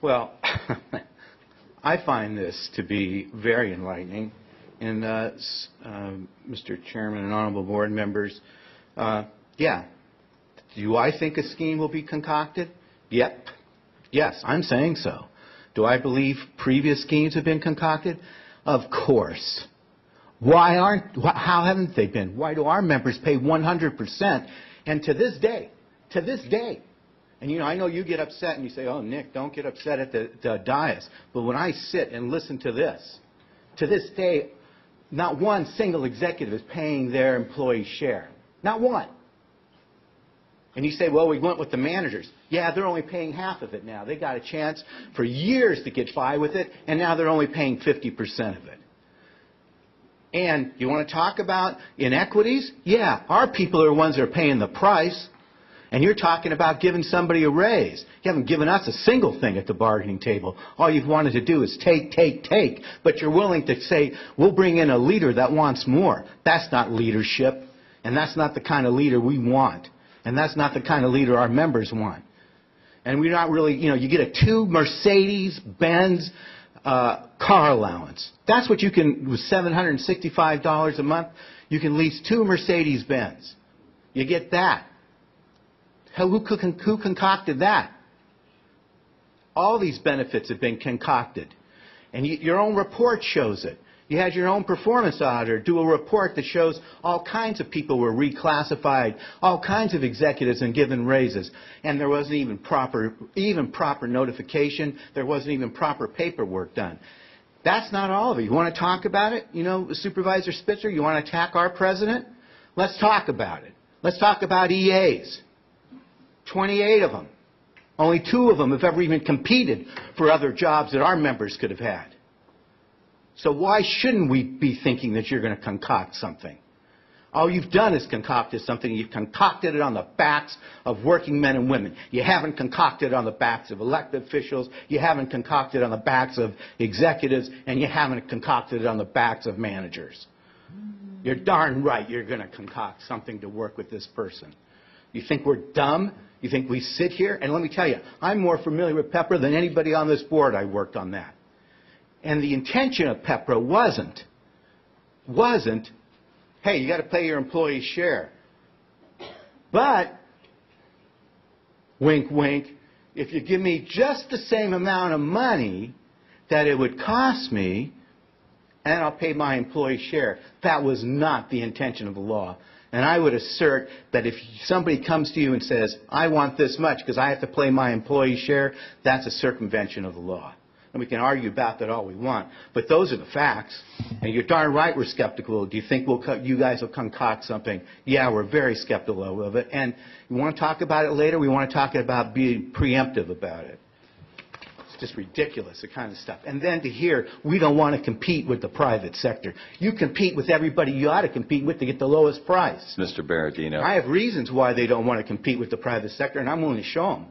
Well, I find this to be very enlightening. And Mr. Chairman and honorable board members, yeah, do I think a scheme will be concocted? Yep. Yes, I'm saying so. Do I believe previous schemes have been concocted? Of course. How haven't they been? Why do our members pay 100%? And to this day, and you know, I know you get upset and you say, oh, Nick, don't get upset at the dais. But when I sit and listen to this day, not one single executive is paying their employee share. Not one. And you say, well, we went with the managers. Yeah, they're only paying half of it now. They got a chance for years to get by with it, and now they're only paying 50% of it. And you want to talk about inequities? Yeah, our people are the ones that are paying the price. And you're talking about giving somebody a raise. You haven't given us a single thing at the bargaining table. All you've wanted to do is take. But you're willing to say, we'll bring in a leader that wants more. That's not leadership. And that's not the kind of leader we want. And that's not the kind of leader our members want. And we're not really, you know, you get a 2 Mercedes-Benz car allowance. That's what you can, with $765 a month, you can lease 2 Mercedes-Benz. You get that. Who concocted that? All these benefits have been concocted. And your own report shows it. You had your own performance auditor do a report that shows all kinds of people were reclassified, all kinds of executives and given raises. And there wasn't even proper notification. There wasn't even proper paperwork done. That's not all of it. You want to talk about it? You know, Supervisor Spitzer, you want to attack our president? Let's talk about it. Let's talk about EAs. 28 of them. Only 2 of them have ever even competed for other jobs that our members could have had. So why shouldn't we be thinking that you're going to concoct something? All you've done is concocted something. You've concocted it on the backs of working men and women. You haven't concocted it on the backs of elected officials. You haven't concocted it on the backs of executives. And you haven't concocted it on the backs of managers. You're darn right you're going to concoct something to work with this person. You think we're dumb? You think we sit here? And let me tell you, I'm more familiar with PEPRA than anybody on this board. I worked on that. And the intention of PEPRA wasn't, hey, you got to pay your employees' share. But, wink, wink, if you give me just the same amount of money that it would cost me, and I'll pay my employee share. That was not the intention of the law. And I would assert that if somebody comes to you and says, I want this much because I have to pay my employee share, that's a circumvention of the law. And we can argue about that all we want. But those are the facts. And you're darn right we're skeptical. Do you think you guys will concoct something? Yeah, we're very skeptical of it. And you want to talk about it later? We want to talk about being preemptive about it. It's just ridiculous, the kind of stuff. And then to hear, we don't want to compete with the private sector. You compete with everybody you ought to compete with to get the lowest price. Mr. Berardino. I have reasons why they don't want to compete with the private sector, and I'm willing to show them.